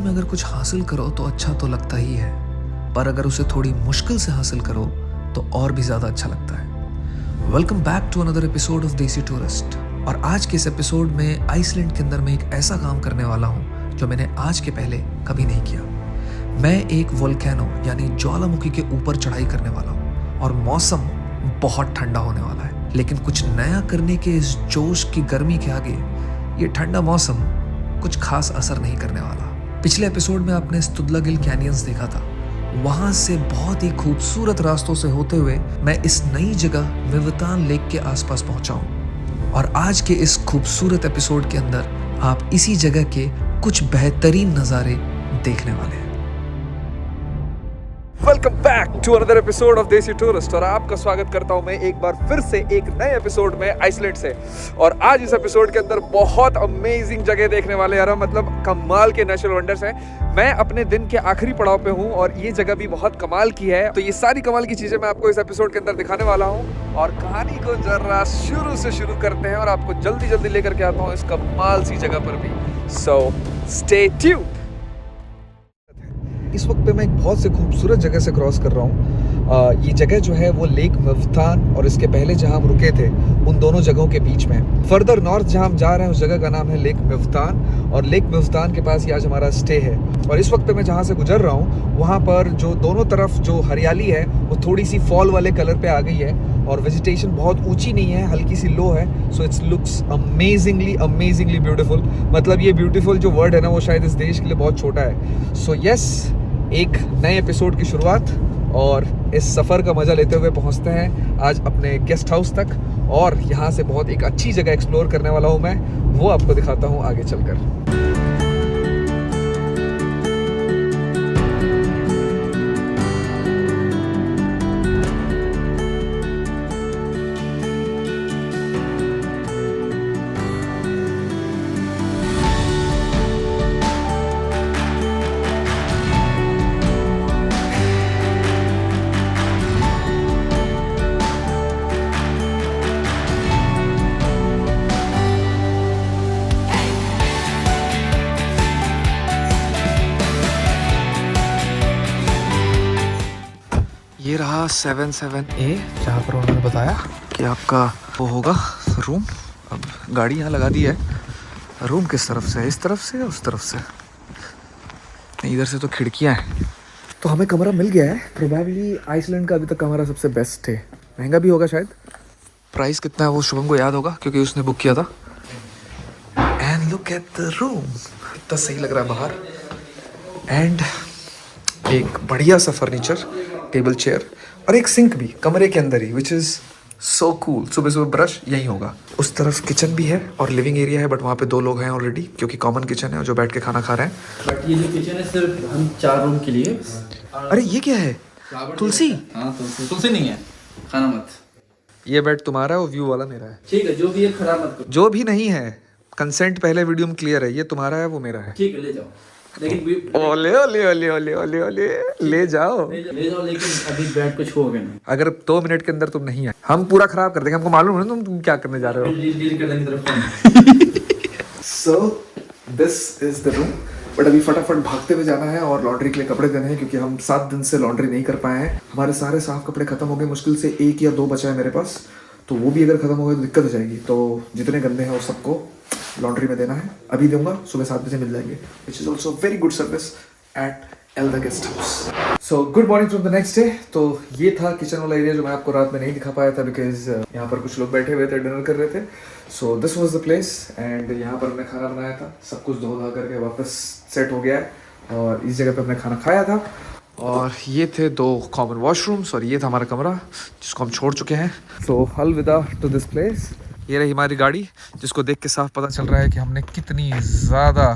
जिंदगी में अगर कुछ हासिल करो तो अच्छा तो लगता ही है, पर अगर उसे थोड़ी मुश्किल से हासिल करो तो और भी ज्यादा अच्छा लगता है। Welcome back to another episode of Desi tourist. और आज के इस एपिसोड में आइसलैंड के अंदर मैं एक ऐसा काम करने वाला हूँ जो मैंने आज के पहले कभी नहीं किया। मैं एक वोल्केनो यानी ज्वालामुखी के ऊपर चढ़ाई करने वाला हूँ और मौसम बहुत ठंडा होने वाला है, लेकिन कुछ नया करने के इस जोश की गर्मी के आगे ये ठंडा मौसम कुछ खास असर नहीं करने वाला। पिछले एपिसोड में आपने स्तुदलागिल कैनियंस देखा था। वहां से बहुत ही खूबसूरत रास्तों से होते हुए मैं इस नई जगह मिवतान लेक के आसपास पहुंचा हूं। और आज के इस खूबसूरत एपिसोड के अंदर आप इसी जगह के कुछ बेहतरीन नज़ारे देखने वाले हैं। Welcome back to another episode of Desi tourist. और आपका स्वागत करता हूं मैं एक बार फिर से एक नए एपिसोड में आइसलैंड से। और आज इस एपिसोड के अंदर बहुत अमेजिंग जगह देखने वाले हैं, मतलब कमाल के नेचुरल वंडर्स हैं। मैं अपने दिन के आखिरी पड़ाव पे हूं और ये जगह भी बहुत कमाल की है। तो ये सारी कमाल की चीजें मैं आपको इस एपिसोड के अंदर दिखाने वाला हूँ। और कहानी को जरा शुरू से शुरू करते हैं और आपको जल्दी जल्दी लेकर के आता हूँ इस कमाल सी जगह पर भी। So stay tuned. इस वक्त पे मैं एक बहुत से खूबसूरत जगह से क्रॉस कर रहा हूँ। ये जगह जो है वो लेक मिवतान और इसके पहले जहाँ हम रुके थे उन दोनों जगहों के बीच में फर्दर नॉर्थ जहाँ हम जा रहे हैं उस जगह का नाम है लेक मिवतान। और लेक मिवतान के पास ही आज हमारा स्टे है। और इस वक्त पे मैं जहाँ से गुजर रहा हूँ वहाँ पर जो दोनों तरफ जो हरियाली है वो थोड़ी सी फॉल वाले कलर पे आ गई है और वेजिटेशन बहुत ऊंची नहीं है, हल्की सी लो है। So it's looks amazingly beautiful. मतलब ये ब्यूटीफुल जो वर्ड है ना वो शायद इस देश के लिए बहुत छोटा है। सो यस, एक नए एपिसोड की शुरुआत और इस सफ़र का मज़ा लेते हुए पहुंचते हैं आज अपने गेस्ट हाउस तक। और यहाँ से बहुत एक अच्छी जगह एक्सप्लोर करने वाला हूँ मैं, वो आपको दिखाता हूँ आगे चलकर। ये रहा 77A जहाँ पर उन्होंने बताया कि आपका वो होगा रूम। अब गाड़ी यहाँ लगा दी है। रूम किस तरफ से है? इस तरफ से या उस तरफ से? नहीं, इधर से तो खिड़कियाँ हैं। तो हमें कमरा मिल गया है। प्रोबेबली आइसलैंड का अभी तक कमरा सबसे बेस्ट है। महंगा भी होगा शायद। प्राइस कितना है वो शुभम को याद होगा क्योंकि उसने बुक किया था। And look at the room, कितना सही लग रहा है बाहर। एंड एक बढ़िया सा फर्नीचर, टेबल चेयर और एक सिंक भी कमरे के अंदर ही, विच इज़ सो कूल। सुबह सुबह ब्रश यहीं होगा। उस तरफ किचन भी है और लिविंग एरिया है, बट वहाँ पे 2 लोग हैं ऑलरेडी क्योंकि कॉमन किचन है जो बैठ के खाना खा रहे हैं। बट ये जो किचन है सिर्फ हम 4 रूम के लिए। अरे ये क्या है? तुलसी? हाँ तुलसी नहीं है, खाना मत। ये बेड तुम्हारा है और व्यू वाला मेरा है। ठीक है, जो भी है खराब मत करो। जो भी नहीं है, कंसेंट पहले वीडियो में क्लियर है। ये तुम्हारा है, वो मेरा है। ठीक है, ले जाओ। लेकिन ओले ओले ओले ओले ओले ओले ले जाओ। ले जाओ, लेकिन अभी बेड को छोड़ोगे नहीं। अगर 2 मिनट के अंदर तुम नहीं आए हम पूरा खराब कर देंगे। हमको मालूम है ना तुम क्या करने जा रहे हो। डील करने की तरफ। So this is the room. But अभी फटाफट भागते हुए जाना है और लॉन्ड्री के लिए कपड़े देने हैं क्योंकि हम 7 दिन से लॉन्ड्री नहीं कर पाए हैं। हमारे सारे साफ कपड़े खत्म हो गए। मुश्किल से 1 या 2 बचा है मेरे पास, तो वो भी अगर खत्म हो गए तो दिक्कत हो जाएगी। तो जितने गंदे हैं वो सबको लॉन्ड्री में देना है। अभी दूंगा, सुबह 7 बजे मिल जाएंगे, which is also very good service at एल्दा guest house. So good morning from the next day. तो ये था किचन वाला एरिया जो मैं आपको रात में नहीं दिखा पाया था बिकॉज यहाँ पर कुछ लोग बैठे हुए थे, डिनर कर रहे थे। So this was the place and यहाँ पर हमने खाना बनाया था। सब कुछ धो धा करके वापस सेट हो गया है और इस जगह पे हमने खाना खाया था। और ये थे 2 कॉमन वॉशरूम्स और ये था हमारा कमरा जिसको हम छोड़ चुके हैं। सो अलविदा टू दिस प्लेस। ये रही हमारी गाड़ी जिसको देख के साफ पता चल रहा है कि हमने कितनी ज़्यादा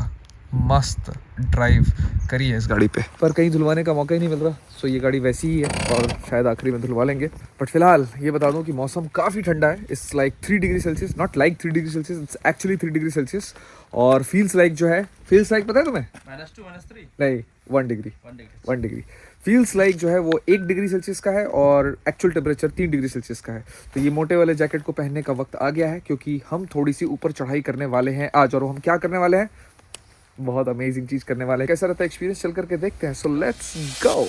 मस्त ड्राइव करी है इस गाड़ी पे, पर कहीं धुलवाने का मौका ही नहीं मिल रहा। सो ये गाड़ी वैसी ही है और शायद आखिरी में धुलवा लेंगे। बट फिलहाल ये बता दूं कि मौसम काफ़ी ठंडा है। It's like 3 degree Celsius, not like 3 degree Celsius, it's actually 3 degree Celsius. और फील्स लाइक जो है, फील्स लाइक पता है तुम्हें? -2 -3 नहीं, 1 डिग्री। फील्स लाइक जो है वो 1 डिग्री सेल्सियस का है और एक्चुअल टेम्परेचर 3 डिग्री सेल्सियस का है। तो ये मोटे वाले जैकेट को पहनने का वक्त आ गया है क्योंकि हम थोड़ी सी ऊपर चढ़ाई करने वाले हैं आज। और हम क्या करने वाले हैं? बहुत अमेजिंग चीज करने वाले हैं। कैसा रहता है एक्सपीरियंस, चल करके देखते हैं। So let's go.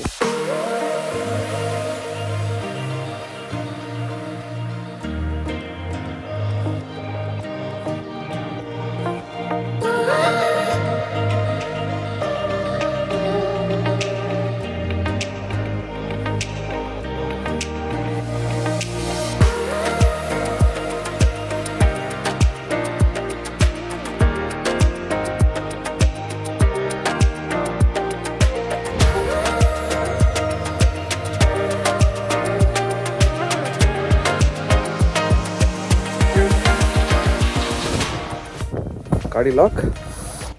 गाड़ी lock,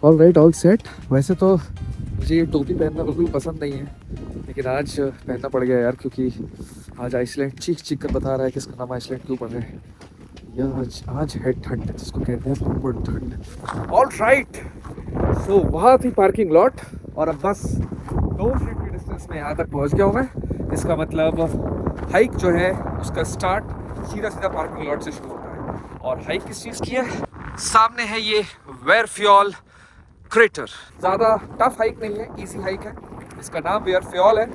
all right, all set. वैसे तो मुझे ये टोपी पहनना बिल्कुल पसंद नहीं है, लेकिन आज पहनना पड़ गया यार, क्योंकि आज आइसलैंड चीख चीख कर बता रहा है कि इसका नाम आइसलैंड क्यों पड़ रहा है यार। आज है ठंड, जिसको कहते हैं प्रॉपर ठंड। ऑल राइट, सो वहाँ थी पार्किंग लॉट और अब बस 2 मिनट की डिस्टेंस में यहाँ तक पहुँच गया हूँ मैं। इसका मतलब हाइक जो है उसका स्टार्ट सीधा सीधा पार्किंग लॉट से शुरू होता है। और हाइक किस चीज़ की है? सामने है ये वेयरफ्योल क्रेटर। ज़्यादा टफ हाइक नहीं है, इजी हाइक है। इसका नाम वेयरफ्योल है,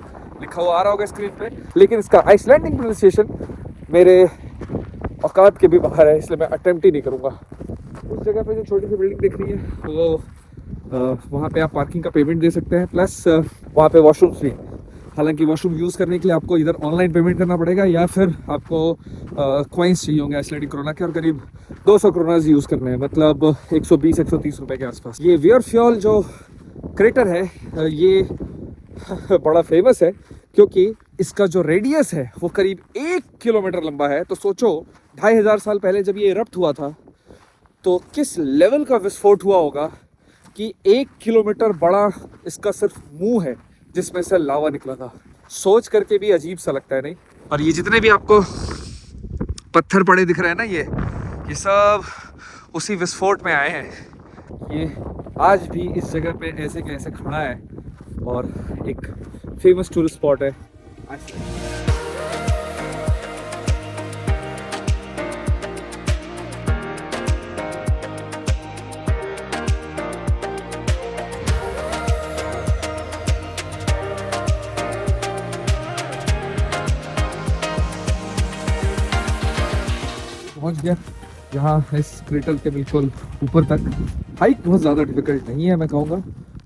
लिखा हुआ आ रहा होगा स्क्रीन पे, लेकिन इसका आइसलैंडिक प्रोनाउंसिएशन मेरे औकात के भी बाहर है, इसलिए मैं अटेम्प्ट ही नहीं करूँगा। उस जगह पे जो छोटी सी बिल्डिंग दिख रही है वो वहाँ पे आप पार्किंग का पेमेंट दे सकते हैं, प्लस वहाँ पे वॉशरूम्स भी हैं। हालांकि वॉशरूम यूज़ करने के लिए आपको इधर ऑनलाइन पेमेंट करना पड़ेगा या फिर आपको कॉइन्स चाहिए होंगे आइसलैंडिक कोरोना के, और करीब 200 कोरोनाज यूज़ करने हैं, मतलब 120-130 रुपए के आसपास। ये वेयरफ्योल जो क्रेटर है ये बड़ा फेमस है क्योंकि इसका जो रेडियस है वो करीब 1 किलोमीटर लंबा है। तो सोचो 2500 साल पहले जब ये इरप्ट हुआ था तो किस लेवल का विस्फोट हुआ होगा कि 1 किलोमीटर बड़ा इसका सिर्फ मुंह है जिसमें से लावा निकला था। सोच करके भी अजीब सा लगता है, नहीं? और ये जितने भी आपको पत्थर पड़े दिख रहे हैं ना, ये सब उसी विस्फोट में आए हैं। ये आज भी इस जगह पे ऐसे के ऐसे खड़ा है और एक फेमस टूरिस्ट स्पॉट है। पहुंच गया यहाँ इस क्रेटर के बिल्कुल ऊपर तक। हाइक बहुत ज़्यादा डिफिकल्ट नहीं है, मैं कहूँगा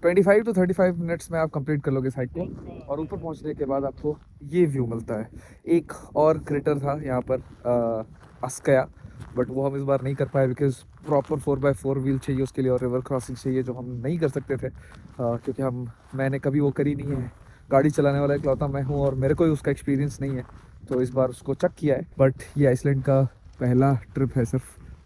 25 to 35 मिनट्स में आप कंप्लीट कर लोगे इस हाइक को। और ऊपर पहुँचने के बाद आपको ये व्यू मिलता है। एक और क्रेटर था यहाँ पर अस्कया, बट वो हम इस बार नहीं कर पाए बिकॉज प्रॉपर 4x4 व्हील चाहिए उसके लिए और रिवर क्रॉसिंग चाहिए, जो हम नहीं कर सकते थे क्योंकि मैंने कभी वो करी नहीं है। गाड़ी चलाने वाला इकलौता मैं हूँ और मेरे को ही उसका एक्सपीरियंस नहीं है, तो इस बार उसको चेक किया है। बट ये आइसलैंड का पहला ट्रिप है, सिर्फ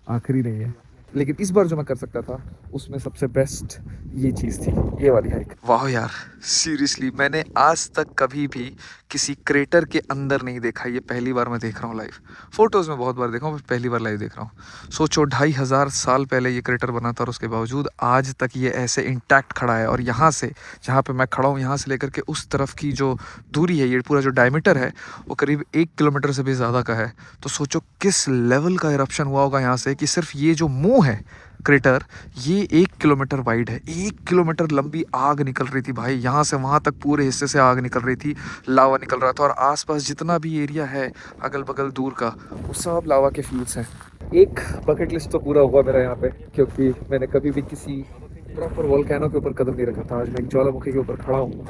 आखिरी नहीं है। लेकिन इस बार जो मैं कर सकता था उसमें सबसे बेस्ट ये चीज़ थी, ये वाली हाइक। वाह यार, सीरियसली मैंने आज तक कभी भी किसी क्रेटर के अंदर नहीं देखा, ये पहली बार मैं देख रहा हूँ लाइव। फोटोज़ में बहुत बार देखा हूँ, पहली बार लाइव देख रहा हूँ। सोचो 2500 साल पहले ये क्रेटर बना था और उसके बावजूद आज तक ये ऐसे इंटैक्ट खड़ा है। और यहाँ से जहाँ पे मैं खड़ा हूँ, यहाँ से लेकर के उस तरफ की जो दूरी है, ये पूरा जो डायमीटर है वो करीब 1 किलोमीटर से भी ज़्यादा का है। तो सोचो किस लेवल का इरप्शन हुआ होगा यहाँ से कि सिर्फ ये जो मुँह है क्रेटर, ये 1 किलोमीटर वाइड है। 1 किलोमीटर लंबी आग निकल रही थी भाई, यहाँ से वहाँ तक पूरे हिस्से से आग निकल रही थी, लावा निकल रहा था। और आसपास जितना भी एरिया है अगल बगल दूर का, वो सब लावा के फील्ड्स हैं। एक बकेट लिस्ट तो पूरा हुआ मेरा यहाँ पे, क्योंकि मैंने कभी भी किसी प्रॉपर वोल्केनो के ऊपर कदम नहीं रखा था। आज मैं एक ज्वालामुखी के ऊपर खड़ा हूँ,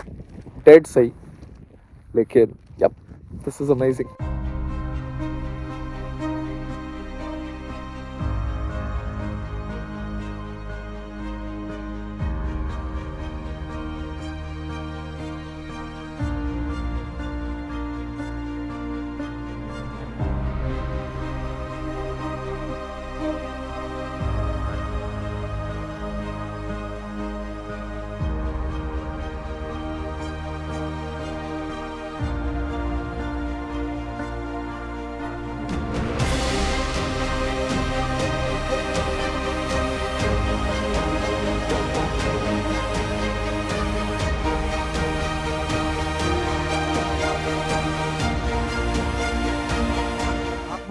डेड सही, लेकिन यप, दिस इज अमेजिंग।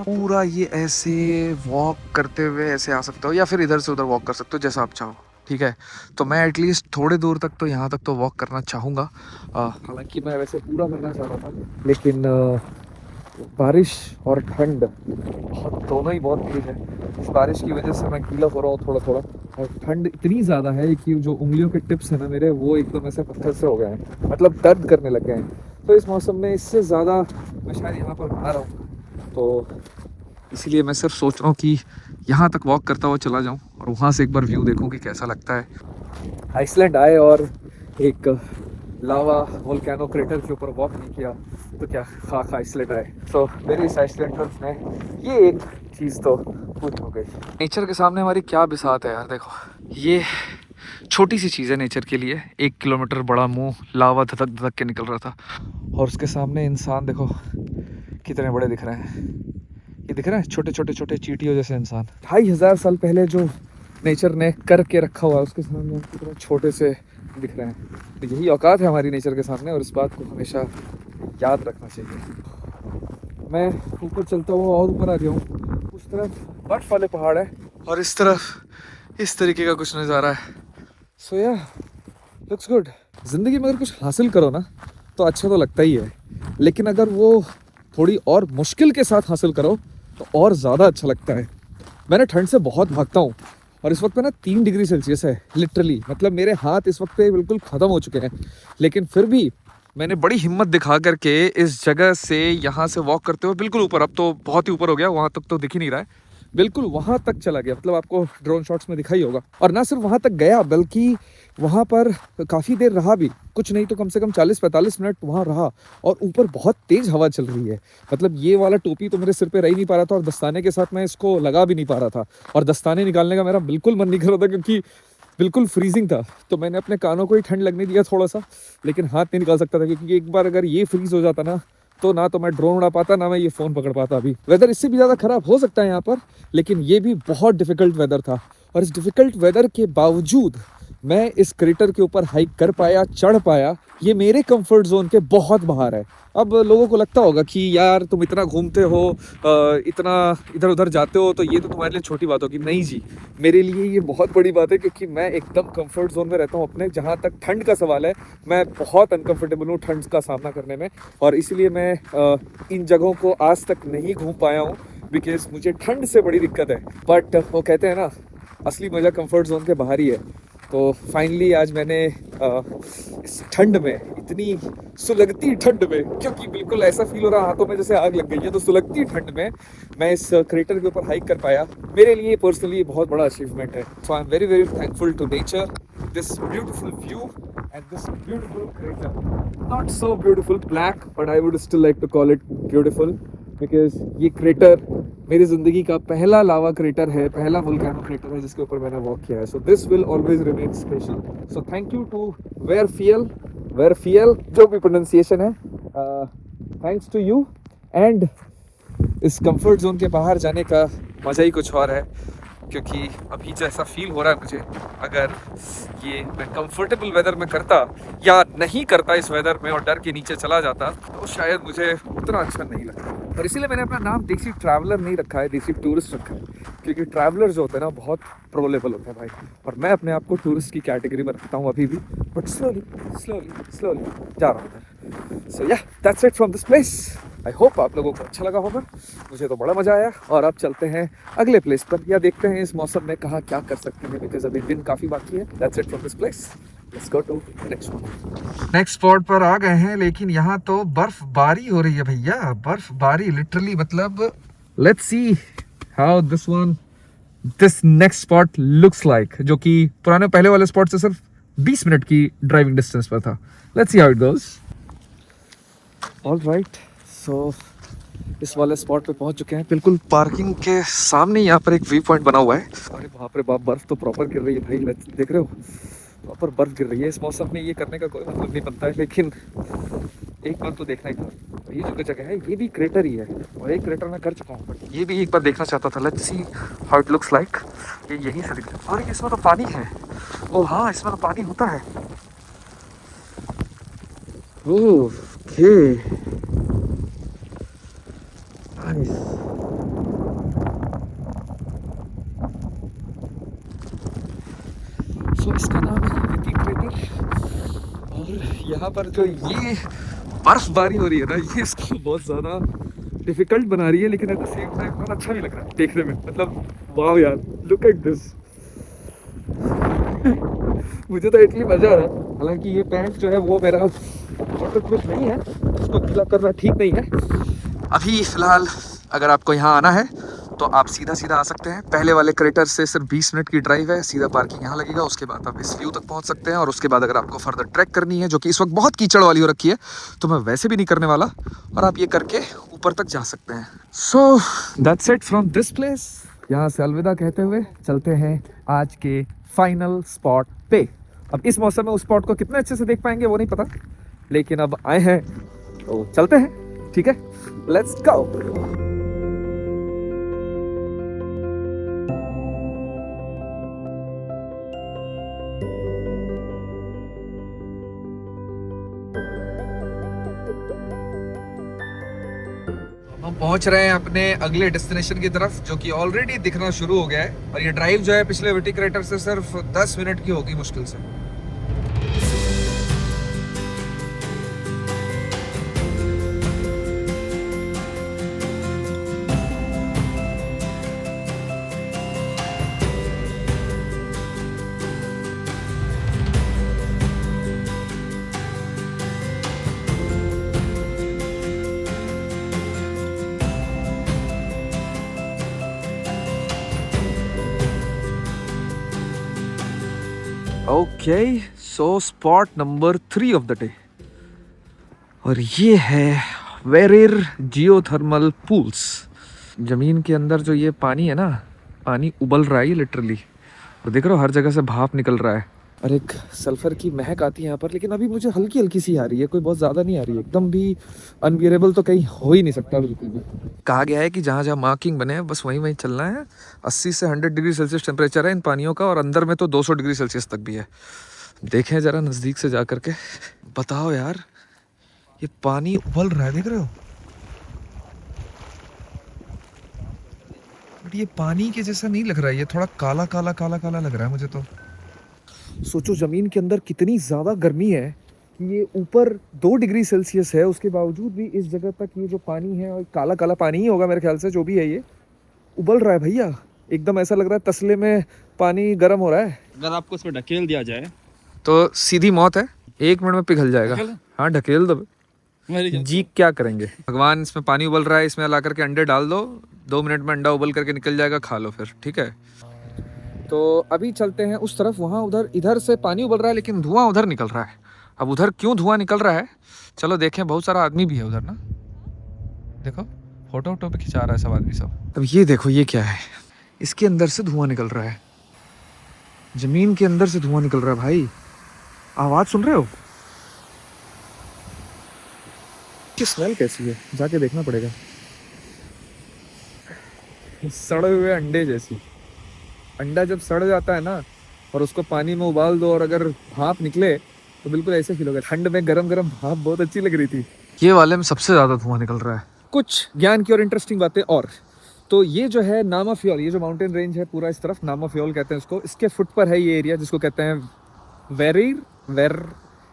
पूरा ये ऐसे वॉक करते हुए ऐसे आ सकते हो या फिर इधर से उधर वॉक कर सकते हो, जैसा आप चाहो। ठीक है, तो मैं एटलीस्ट थोड़े दूर तक तो यहाँ तक तो वॉक करना चाहूँगा। हालांकि मैं वैसे पूरा करना चाह रहा था, लेकिन बारिश और ठंड बहुत, दोनों ही बहुत तेज है। इस बारिश की वजह से मैं गीला हो रहा हूँ थोड़ा थोड़ा, और ठंड इतनी ज़्यादा है कि जो उंगलियों के टिप्स हैं ना मेरे, वो एकदम ऐसे पत्थर से हो गए हैं, मतलब दर्द करने लग गए हैं। तो इस मौसम में इससे ज़्यादा मैं शायद यहाँ पर आ रहा हूँ, तो इसीलिए मैं सिर्फ सोच रहा हूँ कि यहाँ तक वॉक करता हुआ चला जाऊँ और वहाँ से एक बार व्यू देखूँ कि कैसा लगता है। आइसलैंड आए और एक लावा वोल्केनो क्रेटर के ऊपर वॉक नहीं किया तो क्या खाक आइसलैंड आए। तो मेरे इस आइसलैंड ट्रिप में ये एक चीज़ तो पूरी हो गई। नेचर के सामने हमारी क्या बिसात है यार, देखो ये छोटी सी चीज़ है नेचर के लिए। 1 किलोमीटर बड़ा मुंह लावा धधक धधक के निकल रहा था, और उसके सामने इंसान देखो कितने बड़े दिख रहे हैं। ये दिख रहा है छोटे छोटे छोटे चींटियों जैसे इंसान। 2500 साल पहले जो नेचर ने करके रखा हुआ है उसके सामने कितने छोटे से दिख रहे हैं। तो यही औकात है हमारी नेचर के सामने, और इस बात को हमेशा याद रखना चाहिए। मैं ऊपर चलता हुआ और ऊपर आ गया हूँ। उस तरफ बर्फ वाले पहाड़ है और इस तरफ इस तरीके का कुछ नज़ारा है। सो या लुक्स गुड। ज़िंदगी में अगर कुछ हासिल करो ना तो अच्छा तो लगता ही है, लेकिन अगर वो थोड़ी और मुश्किल के साथ हासिल करो तो और ज़्यादा अच्छा लगता है। मैंने ठंड से बहुत भागता हूँ, और इस वक्त पे ना 3 डिग्री सेल्सियस है लिटरली, मतलब मेरे हाथ इस वक्त पे बिल्कुल ख़त्म हो चुके हैं। लेकिन फिर भी मैंने बड़ी हिम्मत दिखा करके इस जगह से यहाँ से वॉक करते हुए बिल्कुल ऊपर, अब तो बहुत ही ऊपर हो गया, वहाँ तक तो दिख ही नहीं रहा है, बिल्कुल वहाँ तक चला गया। मतलब आपको ड्रोन शॉट्स में दिखाई होगा। और ना सिर्फ वहाँ तक गया बल्कि वहाँ पर काफ़ी देर रहा भी, कुछ नहीं तो कम से कम 40-45 मिनट वहाँ रहा। और ऊपर बहुत तेज़ हवा चल रही है, मतलब ये वाला टोपी तो मेरे सिर पे रह ही नहीं पा रहा था, और दस्ताने के साथ मैं इसको लगा भी नहीं पा रहा था, और दस्ताने निकालने का मेरा बिल्कुल मन नहीं कर रहा था क्योंकि बिल्कुल फ्रीजिंग था। तो मैंने अपने कानों को ही ठंड लगने दिया थोड़ा सा, लेकिन हाथ नहीं निकाल सकता था क्योंकि एक बार अगर ये फ्रीज हो जाता ना तो ना तो मैं ड्रोन उड़ा पाता, ना मैं ये फ़ोन पकड़ पाता। अभी वेदर इससे भी ज़्यादा ख़राब हो सकता है यहाँ पर, लेकिन ये भी बहुत डिफ़िकल्ट वेदर था। और इस डिफ़िकल्ट वेदर के बावजूद मैं इस क्रेटर के ऊपर हाइक कर पाया, चढ़ पाया। ये मेरे कंफर्ट जोन के बहुत बाहर है। अब लोगों को लगता होगा कि यार तुम इतना घूमते हो, इतना इधर उधर जाते हो, तो ये तो तुम्हारे लिए छोटी बात होगी। नहीं जी, मेरे लिए ये बहुत बड़ी बात है, क्योंकि मैं एकदम कंफर्ट जोन में रहता हूँ अपने। जहाँ तक ठंड का सवाल है, मैं बहुत अनकंफर्टेबल हूँ ठंड का सामना करने में, और इसीलिए मैं इन जगहों को आज तक नहीं घूम पाया हूँ, बिकॉज मुझे ठंड से बड़ी दिक्कत है। बट वो कहते हैं ना, असली मज़ा कंफर्ट जोन के बाहर ही है। तो फाइनली आज मैंने इस ठंड में, इतनी सुलगती ठंड में, क्योंकि बिल्कुल ऐसा फील हो रहा हाथों में जैसे आग लग गई है, तो सुलगती ठंड में मैं इस क्रेटर के ऊपर हाइक कर पाया। मेरे लिए पर्सनली बहुत बड़ा अचीवमेंट है। So I am very very thankful to nature, this beautiful view and this beautiful crater. Not so beautiful black, but I would still like to call it beautiful, because ये crater मेरी ज़िंदगी का पहला लावा crater है, पहला volcano crater है जिसके ऊपर मैंने वॉक किया है। So this will always remain special. So thank you to वेयर फियल, जो भी प्रोनाउंसिएशन है, थैंक्स टू यू। एंड इस कंफर्ट जोन के बाहर जाने का मज़ा ही कुछ और है, क्योंकि अभी जैसा फील हो रहा है मुझे, अगर ये मैं कंफर्टेबल वेदर में करता या नहीं करता इस वेदर में और डर के नीचे चला जाता, तो शायद मुझे उतना अच्छा नहीं लगता। और इसीलिए मैंने अपना नाम देसी ट्रैवलर नहीं रखा है, देसी टूरिस्ट रखा है, क्योंकि ट्रैवलर जो होते हैं ना बहुत प्रो लेवल होते हैं भाई, और मैं अपने आप को टूरिस्ट की कैटेगरी में रखता हूँ अभी भी, बट स्लोली जा रहा हूँ। सो या that's it from this place. I hope आप लोगों को अच्छा लगा होगा, मुझे तो बड़ा मज़ा आया। और अब चलते हैं अगले प्लेस पर, या देखते हैं इस मौसम में कहाँ क्या कर सकते हैं, बिकॉज अभी दिन काफ़ी बाकी है। That's it from this place, let's go to next spot पर आ गए हैं, लेकिन यहाँ तो बर्फबारी हो रही है भैया, बर्फबारी लिटरली। मतलब let's see how this next spot looks like, जो कि पुराने पहले वाले स्पॉट से सिर्फ 20 मिनट की ड्राइविंग डिस्टेंस पर था। Let's see how it goes. Alright, so इस वाले स्पॉट पे पहुंच चुके हैं, बिल्कुल पार्किंग के सामने यहाँ पर एक व्यू पॉइंट बना हुआ है। अरे बाप रे बाप, बर्फ तो प्रॉपर गिर रही है भाई, देख रहे हो, प्रॉपर बर्फ गिर रही है। इस मौसम में ये करने का कोई मतलब नहीं बनता है, लेकिन एक बार तो देखना ही था। ये जो जगह है ये भी क्रेटर ही है, और एक क्रेटर मैं कर चुका हूँ, बट ये भी एक बार देखना चाहता था। Let's see how it looks like. ये यहीं से दिखता है, और इसमें तो पानी है। ओ हाँ, इसमें तो पानी होता है। ओके, सो इसका नाम है विकी क्रेटर। और यहाँ पर जो ये बर्फबारी हो रही है ना, ये इसको बहुत ज़्यादा डिफिकल्ट बना रही है, लेकिन एट द सेम टाइम बहुत अच्छा भी लग रहा है देखने में। मतलब वाह यार, लुक एट दिस। मुझे तो इतनी मजा आ रहा है। हालांकि ये पैंट जो है वो मेरा वाटरप्रूफ नहीं है, उसको गीला करना ठीक नहीं है। अभी फिलहाल अगर आपको यहाँ आना है तो आप सीधा सीधा आ सकते हैं। पहले वाले क्रेटर से सिर्फ 20 मिनट की ड्राइव है, सीधा पार्किंग यहाँ लगेगा, उसके बाद आप इस व्यू तक पहुँच सकते हैं। और उसके बाद अगर आपको फर्दर ट्रैक करनी है, जो कि इस वक्त बहुत कीचड़ वाली हो रखी है, तो मैं वैसे भी नहीं करने वाला, और आप ये करके ऊपर तक जा सकते हैं। So that's it from this place. यहाँ से अलविदा कहते हुए चलते हैं आज के फाइनल स्पॉट पे। अब इस मौसम में उस स्पॉट को कितने अच्छे से देख पाएंगे वो नहीं पता, लेकिन अब आए हैं तो चलते हैं। ठीक है, लेट्स गो। हम पहुंच रहे हैं अपने अगले डेस्टिनेशन की तरफ, जो कि ऑलरेडी दिखना शुरू हो गया है। और ये ड्राइव जो है पिछले विटी क्रेटर से सिर्फ 10 मिनट की होगी मुश्किल से। Okay, so spot number 3 of the day, और ये है वेरिर जियोथर्मल पूल्स। जमीन के अंदर जो ये पानी है ना, पानी उबल रहा है लिटरली, और देख रहे हो हर जगह से भाप निकल रहा है। और एक सल्फर की महक आती है यहाँ पर, लेकिन अभी मुझे हल्की हल्की सी आ रही है, कोई बहुत ज़्यादा नहीं आ रही है। एकदम भी अनबियरेबल तो कहीं हो ही नहीं सकता बिल्कुल भी। कहा गया है कि जहाँ जहाँ मार्किंग बने हैं बस वहीं वहीं चलना है। 80 से 100 डिग्री सेल्सियस टेम्परेचर है इन पानियों का, और अंदर में तो 200 डिग्री सेल्सियस तक भी है। देखें ज़रा नज़दीक से जा करके। बताओ यार, ये पानी उबल रहा है, देख रहे हो? बट ये पानी के जैसा नहीं लग रहा है, ये थोड़ा काला काला काला काला लग रहा है मुझे तो। सोचो ज़मीन के अंदर कितनी ज़्यादा गर्मी है कि ये ऊपर 2 डिग्री सेल्सियस है, उसके बावजूद भी इस जगह तक ये जो पानी है, और काला काला पानी ही होगा मेरे ख्याल से, जो भी है ये उबल रहा है भैया। एकदम ऐसा लग रहा है तसले में पानी गर्म हो रहा है। अगर आपको इसमें ढकेल दिया जाए तो सीधी मौत है, 1 मिनट में पिघल जाएगा। हाँ, ढकेल दो जी, क्या करेंगे। भगवान, इसमें पानी उबल रहा है, इसमें ला करके अंडे डाल दो, 2 मिनट में अंडा उबल करके निकल जाएगा, खा लो फिर। ठीक है, तो अभी चलते हैं उस तरफ। वहाँ उधर इधर से पानी उबल रहा है, लेकिन धुआं उधर निकल रहा है। अब उधर क्यों धुआं निकल रहा है, चलो देखें। बहुत सारा आदमी भी है उधर ना, देखो फोटो वोटो पे खिंचा रहा है सब आदमी सब। अब ये देखो, ये क्या है, इसके अंदर से धुआं निकल रहा है, जमीन के अंदर से धुआं निकल रहा है भाई। आवाज सुन रहे हो? की स्मेल कैसी है, जाके देखना पड़ेगा। सड़े हुए अंडे जैसी। अंडा जब सड़ जाता है ना, और उसको पानी में उबाल दो, और अगर भाप निकले तो बिल्कुल ऐसे फील होगा। ठंड में गरम गरम भाप बहुत अच्छी लग रही थी। ये वाले में सबसे ज़्यादा धुआं निकल रहा है। कुछ ज्ञान की और इंटरेस्टिंग बातें और, तो ये जो है नामाफ्योल, ये जो माउंटेन रेंज है पूरा इस तरफ, नामाफ्योल कहते हैं इसको। इसके फुट पर है ये एरिया जिसको कहते हैं वेरिर,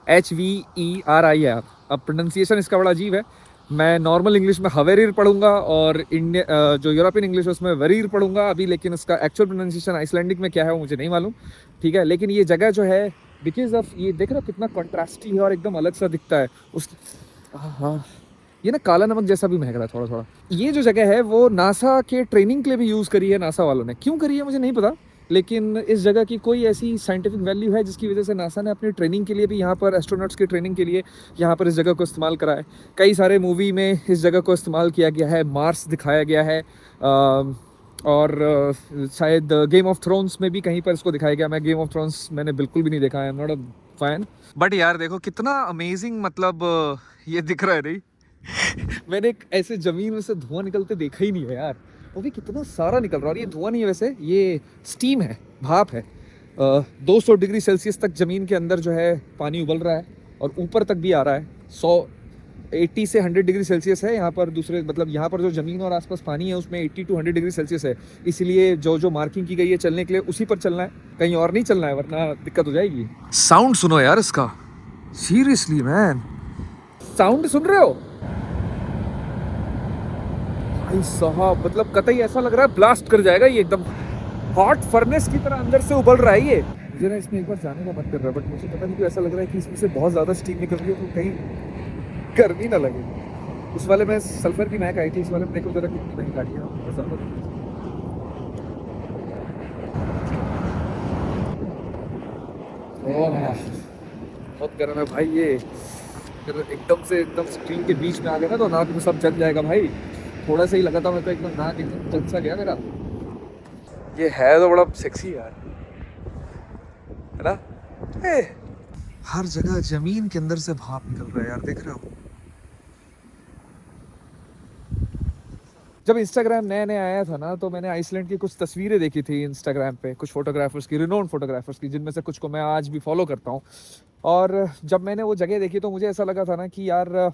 HVERIR। अब प्रोनाउंसिएशन इसका बड़ा अजीब है। मैं नॉर्मल इंग्लिश में हवेरिर पढ़ूंगा, और इंडिया जो यूरोपियन इंग्लिश है उसमें वेरिर पढ़ूंगा अभी, लेकिन इसका एक्चुअल प्रोनाउंसिएशन आइसलैंडिक में क्या है वो मुझे नहीं मालूम। ठीक है, लेकिन ये जगह जो है, बिकॉज ऑफ ये देख रहे हो कितना कॉन्ट्रास्टी है और एकदम अलग सा दिखता है। उस हाँ, ये ना काला नमक जैसा भी महक रहा है थोड़ा थोड़ा। ये जो जगह है वो नासा के ट्रेनिंग के लिए भी यूज़ करी है नासा वालों ने। क्यों करी है मुझे नहीं पता, लेकिन इस जगह की कोई ऐसी साइंटिफिक वैल्यू है जिसकी वजह से नासा ने अपनी ट्रेनिंग के लिए भी यहाँ पर, एस्ट्रोनॉट्स की ट्रेनिंग के लिए यहाँ पर इस जगह को इस्तेमाल करा है। कई सारे मूवी में इस जगह को इस्तेमाल किया गया है, मार्स दिखाया गया है, और शायद गेम ऑफ थ्रोन्स में भी कहीं पर इसको दिखाया गया। मैं गेम ऑफ थ्रोन्स मैंने बिल्कुल भी नहीं देखा है, I am not a fan. But यार देखो कितना अमेजिंग, मतलब ये दिख रहा है नहीं। मैंने एक ऐसे जमीन में से धुआं निकलते देखा ही नहीं है यार, वो भी कितना सारा निकल रहा है। और ये धुआं नहीं है वैसे, ये स्टीम है, भाप है। 200 डिग्री सेल्सियस तक ज़मीन के अंदर जो है पानी उबल रहा है, और ऊपर तक भी आ रहा है। 80 से 100 डिग्री सेल्सियस है यहाँ पर। दूसरे मतलब यहाँ पर जो ज़मीन और आसपास पानी है उसमें 80 to 100 डिग्री सेल्सियस है। इसीलिए जो जो मार्किंग की गई है चलने के लिए उसी पर चलना है, कहीं और नहीं चलना है वरना दिक्कत हो जाएगी। साउंड सुनो यार इसका, सीरियसली मैन, साउंड सुन रहे हो भाई साहब, मतलब कतई ऐसा लग रहा है ब्लास्ट कर जाएगा ये, एकदम हॉट फर्नेस की तरह अंदर से उबल रहा है ये। मुझे ना इसमें एक बार जाने का मन कर रहा है, बट मुझे पता नहीं क्यों ऐसा लग रहा है कि इसमें से बहुत ज़्यादा स्टीम निकल रही है तो कहीं गर्मी ना लगे। उस वाले में सल्फर की महक आई थी, इस वाले में देखो जरा कितनी महक आ रही है, बहुत ज़्यादा। बहुत गर्म है भाई ये, अगर एकदम स्क्रीन के बीच में आ गया ना तो नाक में सब जल जाएगा भाई। थोड़ा सा ही लगा था मैं तो एकदम नाक एकदम जल सा गया मेरा। ये है तो बड़ा सेक्सी यार, है ना? हर जगह जमीन के अंदर से भाप निकल रहा है यार, देख रहे हो? जब इंस्टाग्राम नया नया आया था ना तो मैंने आइसलैंड की कुछ तस्वीरें देखी थी इंस्टाग्राम पे, कुछ फोटोग्राफर्स की, रिनोन फोटोग्राफर्स की, जिनमें से कुछ को मैं आज भी फॉलो करता हूँ। और जब मैंने वो जगह देखी तो मुझे ऐसा लगा था ना कि यार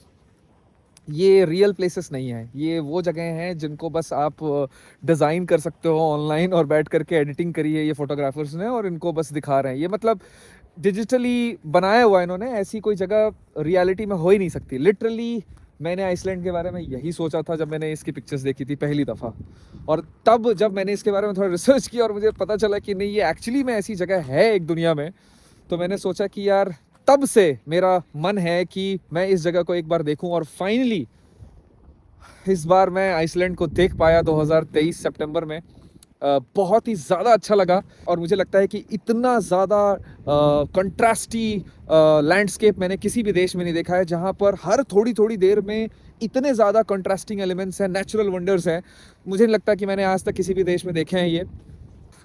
ये रियल प्लेसेस नहीं है, ये वो जगह हैं जिनको बस आप डिज़ाइन कर सकते हो ऑनलाइन और बैठ करके एडिटिंग करी है ये फोटोग्राफर्स ने और इनको बस दिखा रहे हैं। ये मतलब डिजिटली बनाया हुआ इन्होंने, ऐसी कोई जगह रियलिटी में हो ही नहीं सकती। लिटरली मैंने आइसलैंड के बारे में यही सोचा था जब मैंने इसकी पिक्चर्स देखी थी पहली दफ़ा, और तब जब मैंने इसके बारे में थोड़ा रिसर्च किया और मुझे पता चला कि नहीं ये एक्चुअली में ऐसी जगह है एक दुनिया में, तो मैंने सोचा कि यार तब से मेरा मन है कि मैं इस जगह को एक बार देखूं। और फाइनली इस बार मैं आइसलैंड को देख पाया 2023 सितंबर में। बहुत ही ज़्यादा अच्छा लगा और मुझे लगता है कि इतना ज़्यादा कंट्रास्टी लैंडस्केप मैंने किसी भी देश में नहीं देखा है, जहाँ पर हर थोड़ी थोड़ी देर में इतने ज़्यादा कंट्रास्टिंग एलिमेंट्स हैं, नेचुरल वंडर्स हैं। मुझे नहीं लगता कि मैंने आज तक किसी भी देश में देखे हैं ये।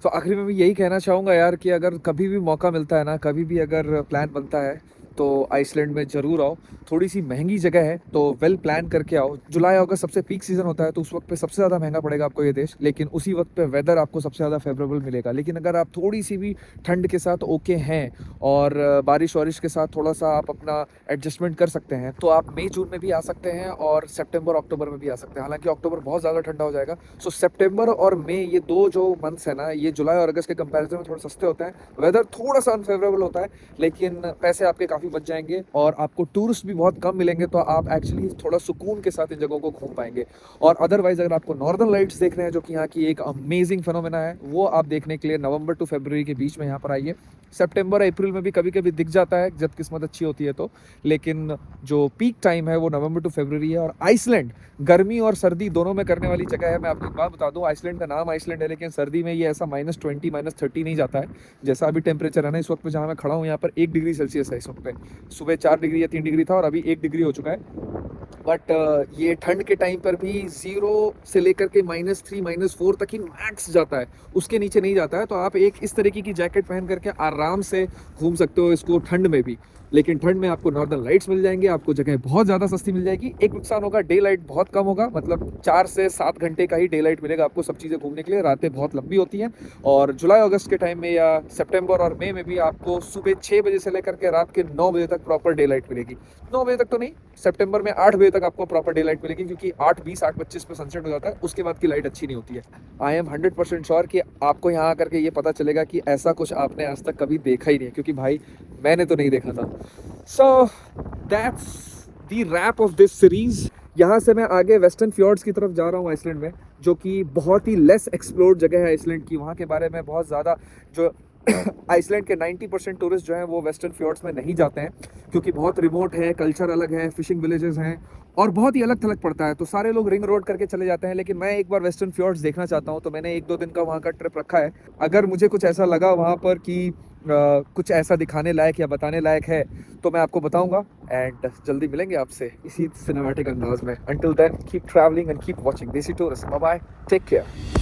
तो आखिरी में मैं यही कहना चाहूँगा यार कि अगर कभी भी मौका मिलता है ना, कभी भी अगर प्लान बनता है तो आइसलैंड में ज़रूर आओ। थोड़ी सी महंगी जगह है तो वेल प्लान करके आओ। जुलाई अगस्त सबसे पीक सीज़न होता है तो उस वक्त पे सबसे ज़्यादा महंगा पड़ेगा आपको ये देश, लेकिन उसी वक्त पे वेदर आपको सबसे ज़्यादा फेवरेबल मिलेगा। लेकिन अगर आप थोड़ी सी भी ठंड के साथ ओके हैं और बारिश वारिश के साथ थोड़ा सा आप अपना एडजस्टमेंट कर सकते हैं तो आप मई जून में भी आ सकते हैं और सितंबर अक्टूबर में भी आ सकते हैं। हालांकि अक्टूबर बहुत ज़्यादा ठंडा हो जाएगा। सो सितंबर और मई ये दो जो मंथ्स है ना, ये जुलाई और अगस्त के कंपैरिजन में थोड़ा सस्ते होते हैं। वेदर थोड़ा सा अनफेवरेबल होता है लेकिन पैसे आपके काफ़ी बच जाएंगे और आपको टूरिस्ट भी बहुत कम मिलेंगे, तो आप एक्चुअली थोड़ा सुकून के साथ इन जगहों को घूम पाएंगे। और अदरवाइज अगर आपको नॉर्दर्न लाइट्स देखने हैं जो कि यहाँ की एक अमेजिंग फिनोमेना है, वो आप देखने के लिए नवंबर टू फरवरी के बीच में यहाँ पर आइए। सितंबर अप्रैल में भी कभी कभी दिख जाता है जब किस्मत अच्छी होती है तो, लेकिन जो पीक टाइम है वो नवंबर टू फरवरी है। और आइसलैंड गर्मी और सर्दी दोनों में करने वाली जगह है। मैं आपको एक बात बता दूं, आइसलैंड का नाम आइसलैंड है लेकिन सर्दी में ये ऐसा -20 -30 नहीं जाता है जैसा अभी टेम्परेचर है ना इस वक्त पे जहाँ मैं खड़ा हूँ। यहाँ पर 1 डिग्री सेल्सियस है इस वक्त पे, सुबह 4 डिग्री या 3 डिग्री था और अभी 1 डिग्री हो चुका है। बट ये ठंड के टाइम पर भी 0 से लेकर के -3 -4 तक ही मैक्स जाता है, उसके नीचे नहीं जाता है। तो आप एक इस तरीके की जैकेट पहन करके आराम से घूम सकते हो इसको ठंड में भी। लेकिन ठंड में आपको नॉर्दर्न लाइट्स मिल जाएंगे, आपको जगह बहुत ज़्यादा सस्ती मिल जाएगी। एक नुकसान होगा, डे लाइट बहुत कम होगा, मतलब 4 से 7 घंटे का ही डे लाइट मिलेगा आपको सब चीज़ें घूमने के लिए। रातें बहुत लंबी होती हैं। और जुलाई अगस्त के टाइम में या सितंबर और मई में भी आपको सुबह 6 बजे से लेकर के रात के 9 बजे तक प्रॉपर डे लाइट मिलेगी। 9 बजे तक तो नहीं, सितंबर में 8 बजे तक आपको प्रॉपर डे लाइट मिलेगी, क्योंकि 8:20 8:25 पे सनसेट हो जाता है, उसके बाद की लाइट अच्छी नहीं होती है। आई एम 100% श्योर कि आपको यहाँ आकर के ये पता चलेगा कि ऐसा कुछ आपने आज तक कभी देखा ही नहीं है, क्योंकि भाई मैंने तो नहीं देखा था। So that's the wrap of this series. यहाँ से मैं आगे वेस्टर्न फ्योर्ड्स की तरफ जा रहा हूँ आइसलैंड में, जो कि बहुत ही लेस एक्सप्लोर्ड जगह है आइसलैंड की। वहाँ के बारे में बहुत ज़्यादा जो आइसलैंड के 90% टूरिस्ट जो हैं वो वेस्टर्न फ्योर्ड्स में नहीं जाते हैं, क्योंकि बहुत रिमोट है, कल्चर अलग है, फिशिंग विलेजेस हैं और बहुत ही अलग थलग पड़ता है। तो सारे लोग रिंग रोड करके चले जाते हैं, लेकिन मैं एक बार वेस्टर्न फ्योर्ड्स देखना चाहता हूँ। तो मैंने 1-2 दिन का वहाँ का ट्रिप रखा है। अगर मुझे कुछ ऐसा लगा वहाँ पर कि कुछ ऐसा दिखाने लायक या बताने लायक है तो मैं आपको बताऊंगा। एंड जल्दी मिलेंगे आपसे इसी सिनेमैटिक अंदाज में। Until then keep travelling and keep watching Desi tourist. Bye bye, take care.